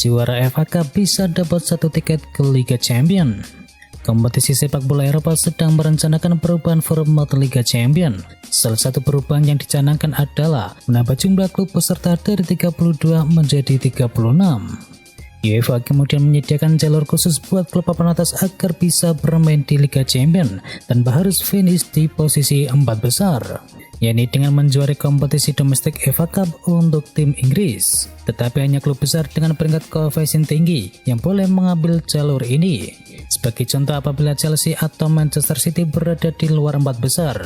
juara FA Cup bisa dapat 1 tiket ke Liga Champion. Kompetisi sepak bola Eropa sedang merencanakan perubahan format Liga Champion. Salah satu perubahan yang dicanangkan adalah menambah jumlah klub peserta dari 32 menjadi 36. UEFA kemudian menyediakan jalur khusus buat klub papan atas agar bisa bermain di Liga Champion tanpa harus finish di posisi 4 besar, yakni dengan menjuarai kompetisi domestik FA Cup untuk tim Inggris. Tetapi hanya klub besar dengan peringkat koefisien tinggi yang boleh mengambil jalur ini. Sebagai contoh, apabila Chelsea atau Manchester City berada di luar 4 besar,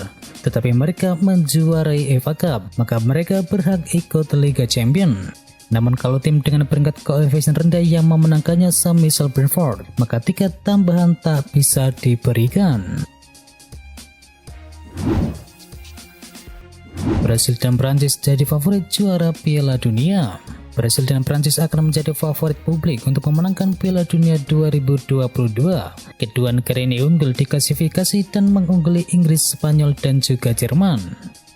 tetapi mereka menjuarai FA Cup, maka mereka berhak ikut Liga Champion. Namun kalau tim dengan peringkat koefisien rendah yang memenangkannya semisal Brentford, maka tiket tambahan tak bisa diberikan. Brasil dan Prancis jadi favorit juara Piala Dunia. Brasil dan Prancis akan menjadi favorit publik untuk memenangkan Piala Dunia 2022. Kedua negara ini unggul di klasifikasi dan mengungguli Inggris, Spanyol, dan juga Jerman.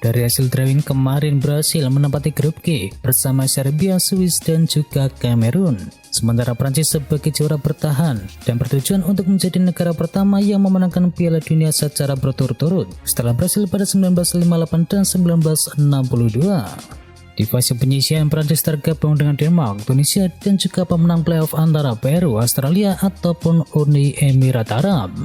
Dari hasil drawing kemarin, Brasil menempati grup G bersama Serbia, Swiss, dan juga Kamerun. Sementara Prancis sebagai juara bertahan dan bertujuan untuk menjadi negara pertama yang memenangkan Piala Dunia secara berturut-turut setelah Brasil pada 1958 dan 1962. Di fase penyisihan, Prancis tergabung dengan Denmark, Tunisia, dan juga pemenang playoff antara Peru, Australia, ataupun Uni Emirat Arab.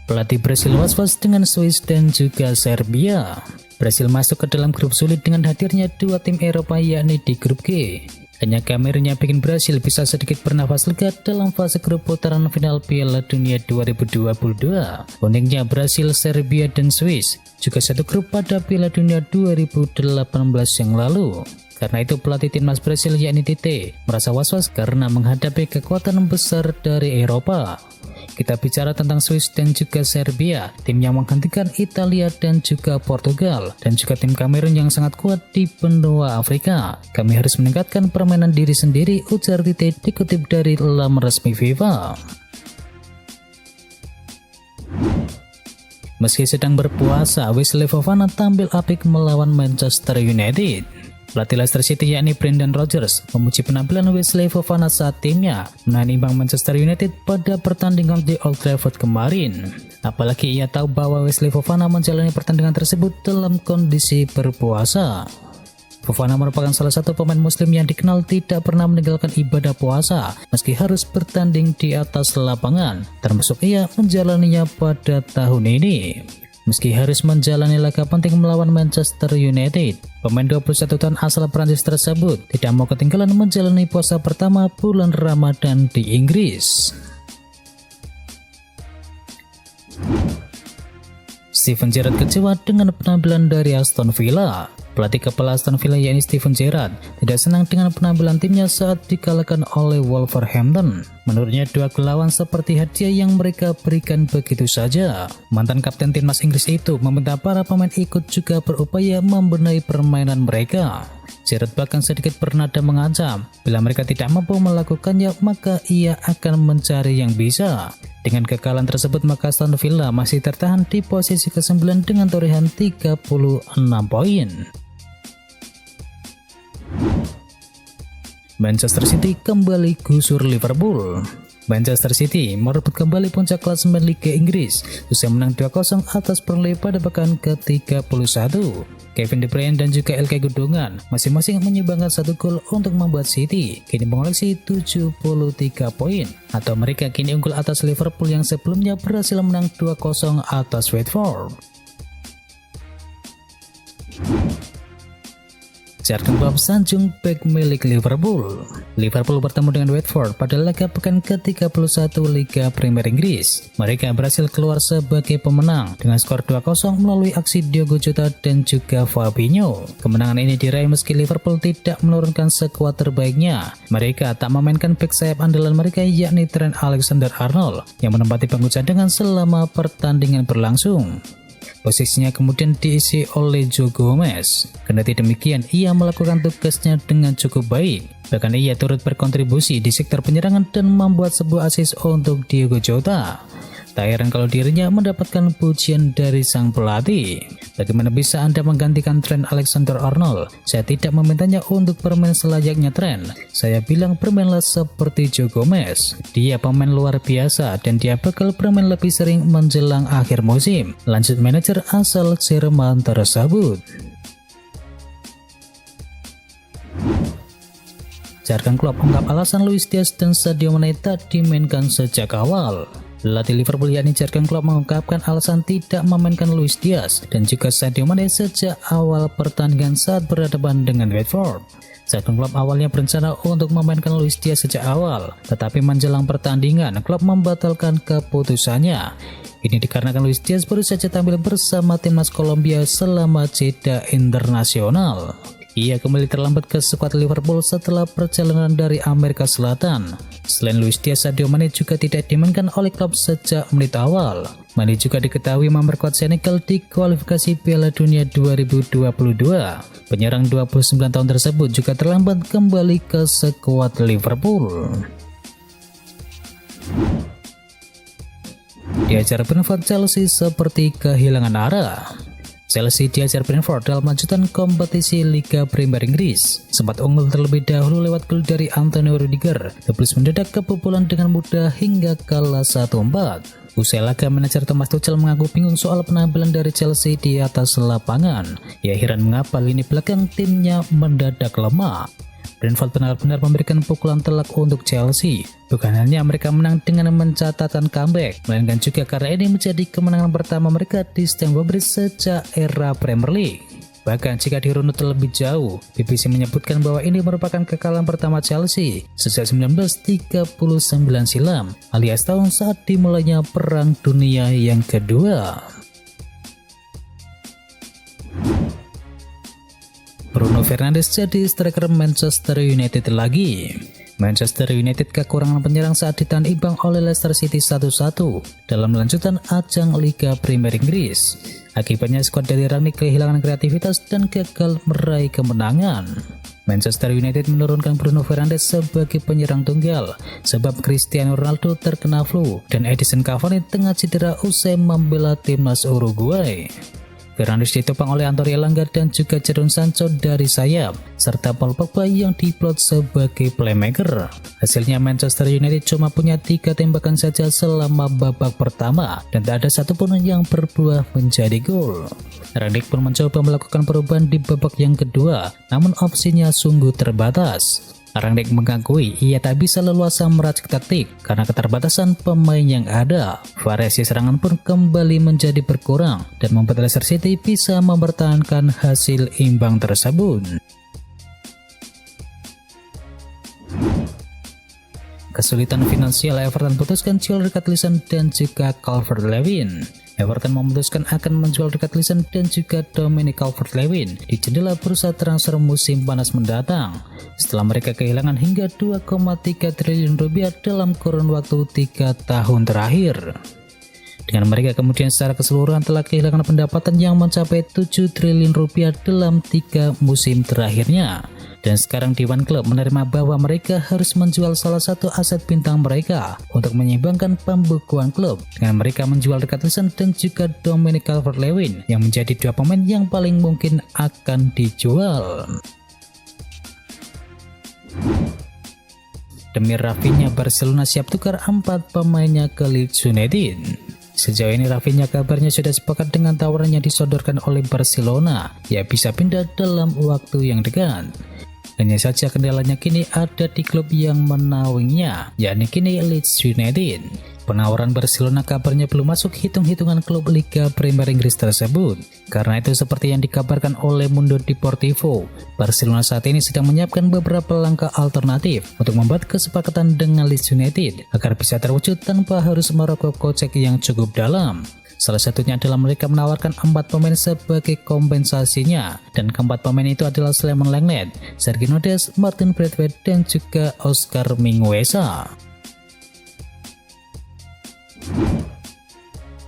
Pelatih Brasil was-was dengan Swiss dan juga Serbia. Brasil masuk ke dalam grup sulit dengan hadirnya dua tim Eropa, yakni di grup G. Hanya Kamerun yang bikin Brasil bisa sedikit bernafas lega dalam fase grup putaran final Piala Dunia 2022. Uniknya, Brasil, Serbia, dan Swiss juga satu grup pada Piala Dunia 2018 yang lalu. Karena itu pelatih timnas Brasil, yakni Tite, merasa was-was karena menghadapi kekuatan besar dari Eropa. Kita bicara tentang Swiss dan juga Serbia, tim yang menghentikan Italia dan juga Portugal, dan juga tim Kamerun yang sangat kuat di benua Afrika. Kami harus meningkatkan permainan diri sendiri, ujar Tite dikutip dari laman resmi FIFA. Meski sedang berpuasa, Wesley Fofana tampil apik melawan Manchester United. Pelatih Leicester City, yakni Brendan Rodgers, memuji penampilan Wesley Fofana saat timnya menahan imbang Manchester United pada pertandingan di Old Trafford kemarin. Apalagi ia tahu bahwa Wesley Fofana menjalani pertandingan tersebut dalam kondisi berpuasa. Fofana merupakan salah satu pemain muslim yang dikenal tidak pernah meninggalkan ibadah puasa meski harus bertanding di atas lapangan, termasuk ia menjalaninya pada tahun ini. Meski harus menjalani laga penting melawan Manchester United, pemain 21 tahun asal Prancis tersebut tidak mau ketinggalan menjalani puasa pertama bulan Ramadan di Inggris. Steven Gerrard kecewa dengan penampilan dari Aston Villa. Pelatih kepala Aston Villa, yakni Steven Gerrard, tidak senang dengan penampilan timnya saat dikalahkan oleh Wolverhampton. Menurutnya, dua gol lawan seperti hadiah yang mereka berikan begitu saja. Mantan kapten timnas Inggris itu meminta para pemain ikut juga berupaya membenahi permainan mereka. Gerrard bahkan sedikit bernada mengancam, bila mereka tidak mampu melakukannya maka ia akan mencari yang bisa. Dengan kekalahan tersebut, maka Aston Villa masih tertahan di posisi ke-9 dengan torehan 36 poin. Manchester City kembali gusur Liverpool. Manchester City merebut kembali puncak klasemen Liga Inggris usai menang 2-0 atas Burnley pada pekan ke-31. Kevin De Bruyne dan juga Ilkay Gundogan masing-masing menyumbangkan 1 gol untuk membuat City kini mengoleksi 73 poin, atau mereka kini unggul atas Liverpool yang sebelumnya berhasil menang 2-0 atas Watford. Jurgen Klopp sanjung bek milik Liverpool. Liverpool bertemu dengan Watford pada laga pekan ke-31 Liga Premier Inggris. Mereka berhasil keluar sebagai pemenang dengan skor 2-0 melalui aksi Diogo Jota dan juga Fabinho. Kemenangan ini diraih meski Liverpool tidak menurunkan sekuat terbaiknya. Mereka tak memainkan bek sayap andalan mereka, yakni Trent Alexander-Arnold, yang menempati bangku cadangan selama pertandingan berlangsung. Posisinya kemudian diisi oleh Joe Gomez. Kendati demikian, ia melakukan tugasnya dengan cukup baik. Bahkan ia turut berkontribusi di sektor penyerangan dan membuat sebuah assist untuk Diogo Jota. Tak heran kalau dirinya mendapatkan pujian dari sang pelatih. Bagaimana bisa Anda menggantikan Trent Alexander-Arnold? Saya tidak memintanya untuk bermain selayaknya Trent. Saya bilang bermainlah seperti Joe Gomez. Dia pemain luar biasa dan dia bakal bermain lebih sering menjelang akhir musim. Lanjut manajer asal Jerman tersebut. Jurgen Klopp ungkap alasan Luis Diaz dan Sadio Mane tak dimainkan sejak awal. Pelatih Liverpool yakni Jurgen Klopp mengungkapkan alasan tidak memainkan Luis Diaz dan juga Sadio Mane sejak awal pertandingan saat berhadapan dengan Watford. Jurgen Klopp awalnya berencana untuk memainkan Luis Diaz sejak awal, tetapi menjelang pertandingan Klopp membatalkan keputusannya. Ini dikarenakan Luis Diaz baru saja tampil bersama timnas Kolombia selama jeda internasional. Ia kembali terlambat ke skuad Liverpool setelah perjalanan dari Amerika Selatan. Selain Luis Diaz, Sadio Mane juga tidak dimainkan oleh klub sejak menit awal. Mane juga diketahui memperkuat Senegal di kualifikasi Piala Dunia 2022. Penyerang 29 tahun tersebut juga terlambat kembali ke skuad Liverpool. Diajar Brentford, Chelsea seperti kehilangan arah. Chelsea diajar Brentford dalam lanjutan kompetisi Liga Premier Inggris. Sempat unggul terlebih dahulu lewat gol dari Antonio Rudiger, terus mendadak kebobolan dengan mudah hingga kalah 1-4. Usai laga, manajer Thomas Tuchel mengaku bingung soal penampilan dari Chelsea di atas lapangan. Ia heran mengapa lini belakang timnya mendadak lemah. Brentford benar-benar memberikan pukulan telak untuk Chelsea. Bukan hanya mereka menang dengan mencatatkan comeback, melainkan juga karena ini menjadi kemenangan pertama mereka di Stamford Bridge sejak era Premier League. Bahkan jika dirunut terlebih jauh, BBC menyebutkan bahwa ini merupakan kekalahan pertama Chelsea sejak 1939 silam, alias tahun saat dimulainya Perang Dunia yang Kedua. Bruno Fernandes jadi striker Manchester United lagi. Manchester United kekurangan penyerang saat ditahan imbang oleh Leicester City 1-1 dalam lanjutan ajang Liga Premier Inggris. Akibatnya skuad dari Rangnick kehilangan kreativitas dan gagal meraih kemenangan. Manchester United menurunkan Bruno Fernandes sebagai penyerang tunggal sebab Cristiano Ronaldo terkena flu dan Edinson Cavani tengah cedera usai membela timnas Uruguay. Fernandes ditopang oleh Antonio Elanga dan juga Jadon Sancho dari sayap, serta Paul Pogba yang diplot sebagai playmaker. Hasilnya Manchester United cuma punya 3 tembakan saja selama babak pertama dan tak ada satupun yang berbuah menjadi gol. Rangnick pun mencoba melakukan perubahan di babak yang kedua, namun opsinya sungguh terbatas. Rangnick mengakui ia tak bisa leluasa meracik taktik karena keterbatasan pemain yang ada. Variasi serangan pun kembali menjadi berkurang dan membuat Leicester City bisa mempertahankan hasil imbang tersebut. Kesulitan finansial, Everton putuskan jual Richarlison dan juga Calvert-Lewin. Everton memutuskan akan menjual Richarlison dan juga Dominic Calvert-Lewin di jendela bursa transfer musim panas mendatang, setelah mereka kehilangan hingga 2,3 triliun rupiah dalam kurun waktu 3 tahun terakhir. Dengan mereka kemudian secara keseluruhan telah kehilangan pendapatan yang mencapai 7 triliun rupiah dalam 3 musim terakhirnya. Dan sekarang Dewan Klub menerima bahwa mereka harus menjual salah satu aset bintang mereka untuk menyeimbangkan pembukuan klub, dengan mereka menjual Richarlison dan juga Dominic Calvert-Lewin yang menjadi 2 pemain yang paling mungkin akan dijual. Demi Rafinha, Barcelona siap tukar 4 pemainnya ke Leeds United. Sejauh ini Rafinha kabarnya sudah sepakat dengan tawaran yang disodorkan oleh Barcelona. Ia bisa pindah dalam waktu yang dekat. Hanya saja kendalanya kini ada di klub yang menaunginya, yakni kini Leeds United. Penawaran Barcelona kabarnya belum masuk hitung-hitungan klub Liga Premier Inggris tersebut. Karena itu seperti yang dikabarkan oleh Mundo Deportivo, Barcelona saat ini sedang menyiapkan beberapa langkah alternatif untuk membuat kesepakatan dengan Leeds United agar bisa terwujud tanpa harus merogoh kocek yang cukup dalam. Salah satunya adalah mereka menawarkan 4 pemain sebagai kompensasinya, dan keempat pemain itu adalah Simon Lenglet, Sergio Des, Martin Braithwaite, dan juga Oscar Mingueza.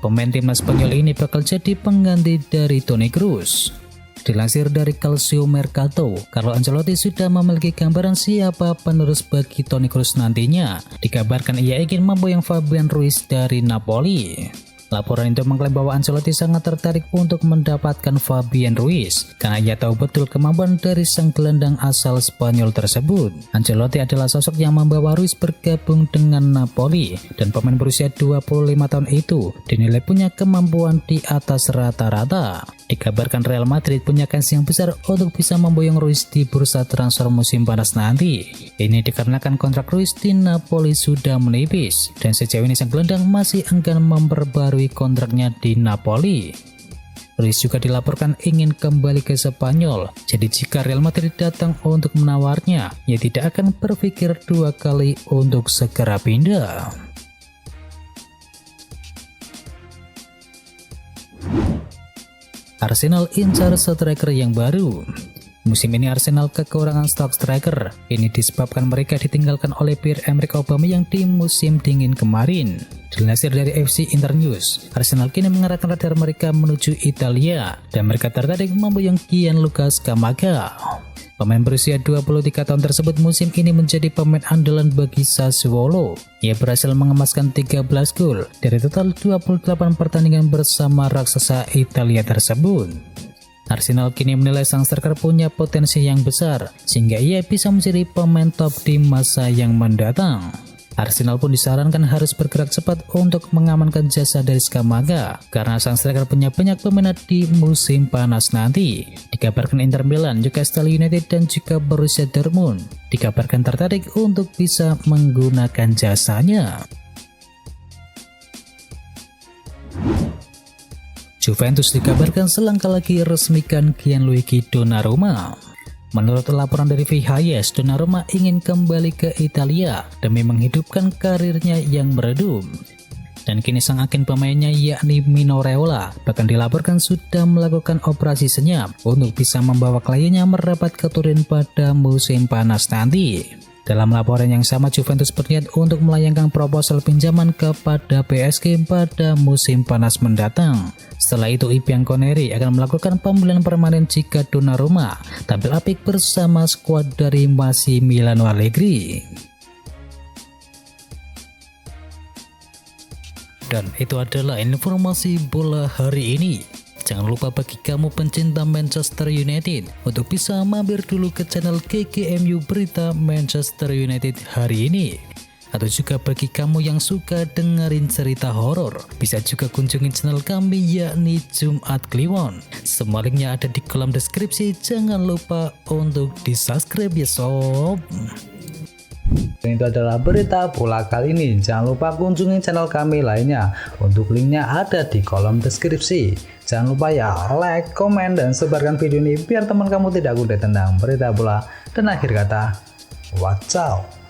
Pemain timnas Spanyol ini bakal jadi pengganti dari Toni Kroos. Dilansir dari Calcio Mercato, Carlo Ancelotti sudah memiliki gambaran siapa penerus bagi Toni Kroos nantinya. Dikabarkan ia ingin memboyong Fabian Ruiz dari Napoli. Laporan itu mengklaim bahwa Ancelotti sangat tertarik untuk mendapatkan Fabian Ruiz karena ia tahu betul kemampuan dari sang gelandang asal Spanyol tersebut. Ancelotti adalah sosok yang membawa Ruiz bergabung dengan Napoli, dan pemain berusia 25 tahun itu dinilai punya kemampuan di atas rata-rata. Dikabarkan Real Madrid punya kans yang besar untuk bisa memboyong Ruiz di bursa transfer musim panas nanti. Ini dikarenakan kontrak Ruiz di Napoli sudah menipis, dan sejauh ini sang gelandang masih enggan memperbarui kontraknya di Napoli. Ruiz juga dilaporkan ingin kembali ke Spanyol, jadi jika Real Madrid datang untuk menawarnya, ia tidak akan berpikir dua kali untuk segera pindah. Arsenal incar striker yang baru. Musim ini Arsenal kekurangan stok striker. Ini disebabkan mereka ditinggalkan oleh Pierre-Emerick Aubameyang di musim dingin kemarin. Dilansir dari FC Internews, Arsenal kini mengarahkan radar mereka menuju Italia, dan mereka tertarik memboyong Gianluca Scamacca. Pemain berusia 23 tahun tersebut musim ini menjadi pemain andalan bagi Sassuolo. Ia berhasil mengemaskan 13 gol dari total 28 pertandingan bersama raksasa Italia tersebut. Arsenal kini menilai sang striker punya potensi yang besar, sehingga ia bisa menjadi pemain top di masa yang mendatang. Arsenal pun disarankan harus bergerak cepat untuk mengamankan jasa dari Scamacca, karena sang striker punya banyak peminat di musim panas nanti. Dikabarkan Inter Milan, Newcastle United, dan juga Borussia Dortmund dikabarkan tertarik untuk bisa menggunakan jasanya. Juventus dikabarkan selangkah lagi resmikan Gianluigi Donnarumma. Menurut laporan dari VHS, Donnarumma ingin kembali ke Italia demi menghidupkan karirnya yang meredup. Dan kini sang agen pemainnya yakni Mino Raiola bahkan dilaporkan sudah melakukan operasi senyap untuk bisa membawa kliennya merapat ke Turin pada musim panas nanti. Dalam laporan yang sama, Juventus berniat untuk melayangkan proposal pinjaman kepada PSG pada musim panas mendatang. Setelah itu, Bianconeri akan melakukan pembelian permanen jika Donnarumma tampil apik bersama skuad dari Massimiliano Allegri. Dan itu adalah informasi bola hari ini. Jangan lupa bagi kamu pencinta Manchester United untuk bisa mampir dulu ke channel GGMU Berita Manchester United hari ini. Atau juga bagi kamu yang suka dengerin cerita horor, bisa juga kunjungi channel kami yakni Jumat Kliwon. Semua linknya ada di kolom deskripsi, jangan lupa untuk di subscribe ya sob. Dan itu adalah berita bola kali ini. Jangan lupa kunjungi channel kami lainnya. Untuk linknya ada di kolom deskripsi. Jangan lupa ya like, komen, dan sebarkan video ini biar teman kamu tidak kudet tentang berita bola. Dan akhir kata, watch out.